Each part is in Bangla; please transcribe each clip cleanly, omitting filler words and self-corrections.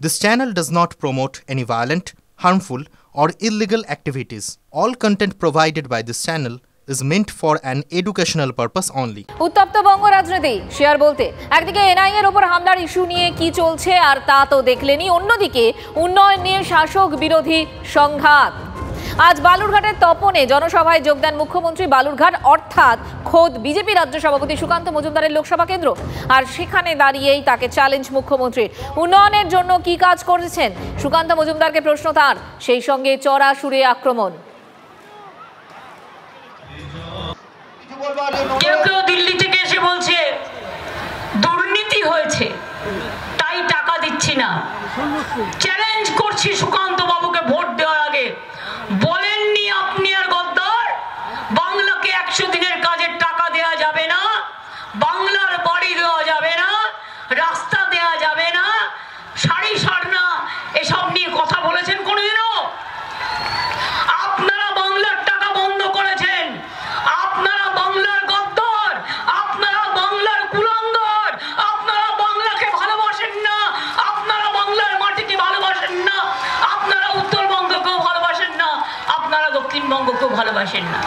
This channel does not promote any violent, harmful, or illegal activities. All content provided by this channel is meant for an educational purpose only. উত্তপ্ত বঙ্গ রাজনীতি শেয়ার বলতে একদিকে এনআইএ এর উপর হামলার ইস্যু নিয়ে কি চলছে আর তা তো দেখলেনি, অন্যদিকে উন্নয়ন নিয়ে শাসক বিরোধী সংঘাত। আজ বালুরঘাটের তপনে জনসভায় যোগ দেন মুখ্যমন্ত্রী। বালুরঘাট অর্থাৎ খোদ বিজেপি রাজ্য সভাপতি সুকান্ত মজুমদারের লোকসভা কেন্দ্র, আর সেখানে দাঁড়িয়েই তাকে চ্যালেঞ্জ মুখ্যমন্ত্রীর। উন্নয়নের জন্য কি কাজ করেছেন সুকান্ত মজুমদারকে প্রশ্ন তার, সেই সঙ্গে চড়া সুরে আক্রমণ। কেউ কেউ দিল্লি থেকে এসে বলছে দুর্নীতি হয়েছে তাই টাকা দিচ্ছি না। চ্যালেঞ্জ করছি সুকান্ত বাবুকে ভোট দেওয়ার আগে, বলেননি আপনি আর গদ্দার বাংলাকে 100 দিনের কাজের টাকা দেওয়া যাবে না, বাংলার বাড়ি দেওয়া যাবে না, রাস্তা দেওয়া যাবে না, শাড়ি সারনা এসব নিয়ে কথা বলেছেন কোনোদিনও? আপনারা বাংলার টাকা বন্ধ করেছেন, আপনারা বাংলার গদ্দার, আপনারা বাংলার কুলাঙ্গার, আপনারা বাংলাকে ভালোবাসেন না, আপনারা বাংলার মাটিকে ভালোবাসেন না, আপনারা উত্তরবঙ্গকেও ভালোবাসেন না, আপনারা দক্ষিণবঙ্গকেও ভালোবাসেন না।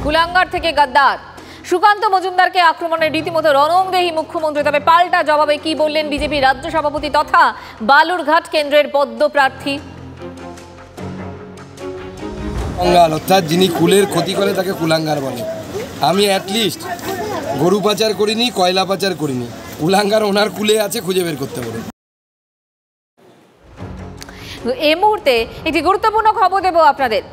কুলাঙ্গার থেকে গদ্দার, সুকান্ত মজুমদারকে আক্রমণের রীতিমতো রণংদেহী মুখ্যমন্ত্রী। তবে পাল্টা জবাবে কি বললেন বিজেপি রাজ্য সভাপতি তথা বালুরঘাট কেন্দ্রের পদ্মপ্রার্থী? কুলাঙ্গার অর্থাৎ যিনি কুলের ক্ষতি করে তাকে কুলাঙ্গার বলে। আমি অ্যাটলিস্ট গরু পাচার করিনি, কয়লা পাচার করিনি, কুলাঙ্গার ওনার কুলে আছে, খুঁজে বের করতে পারে। এই মুহূর্তে একটি গুরুত্বপূর্ণ খবর দেব আপনাদের।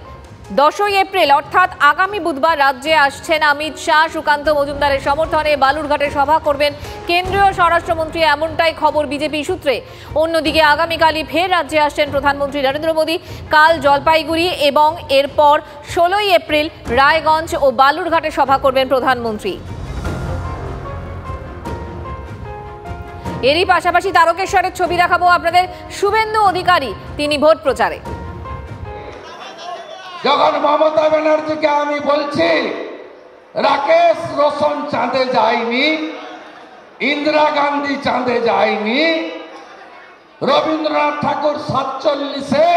10ই এপ্রিল অর্থাৎ আগামী বুধবার রাজ্যে আসছেন অমিত শাহ। সুকান্ত মজুমদারের সমর্থনে বালুরঘাটে সভা করবেন কেন্দ্রীয় স্বরাষ্ট্রমন্ত্রী, এমনটাই খবর বিজেপি সূত্রে। অন্যদিকে আগামীকালই ফের রাজ্যে আসছেন প্রধানমন্ত্রী নরেন্দ্র মোদী। কাল জলপাইগুড়ি এবং এরপর 16ই এপ্রিল রায়গঞ্জ ও বালুরঘাটে সভা করবেন প্রধানমন্ত্রী। এরই পাশাপাশি তারকেশ্বরের ছবি দেখাবো আপনাদের। শুভেন্দু অধিকারী তিনি ভোট প্রচারে। যখন মমতা ব্যানার্জিকে আমি বলছি রাকেশ রোশন চাঁদে যায়নি, ইন্দিরা গান্ধী চাঁদে যায়নি, রবীন্দ্রনাথ ঠাকুর 47-এ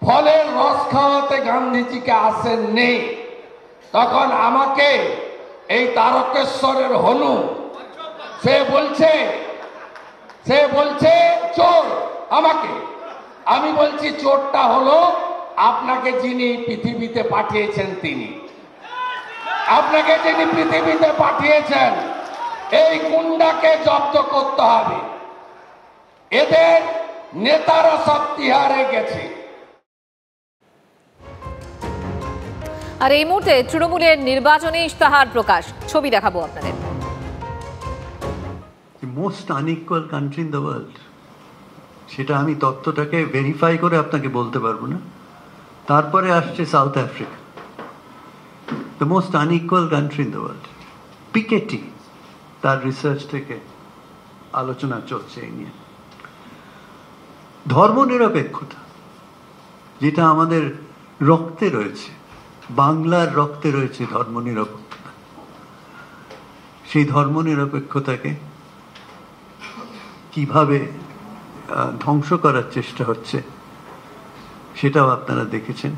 ফলের রস খাওয়াতে গান্ধীজিকে আসেননি, তখন আমাকে এই তারকেশ্বরের হনু সে বলছে চোর আমাকে। আমি বলছি চোরটা হলো আপনাকে যিনি পৃথিবীতে পাঠিয়েছেন, তিনি আপনাকে যিনি পৃথিবীতে পাঠিয়েছেন। এই গুন্ডাকে জব্দ করতে হবে। এদের নেতারা সব তিহারে গেছে। আর এই মুহূর্তে তৃণমূলের নির্বাচনী ইশতেহার প্রকাশ, ছবি দেখাবো আপনাদের। Most unequal country in the world, সেটা আমি তথ্যটাকে ভেরিফাই করে আপনাকে বলতে পারবো না। তারপরে আসছে South Africa, the most unequal country in the world. Piketty তার রিসার্চ থেকে আলোচনা চলছে এই নিয়ে। ধর্মনিরপেক্ষতা যেটা আমাদের রক্তে রয়েছে, বাংলার রক্তে রয়েছে ধর্মনিরপেক্ষতা, সেই ধর্মনিরপেক্ষতাকে কিভাবে ধ্বংস করার চেষ্টা হচ্ছে সেটাও আপনারা দেখেছেন।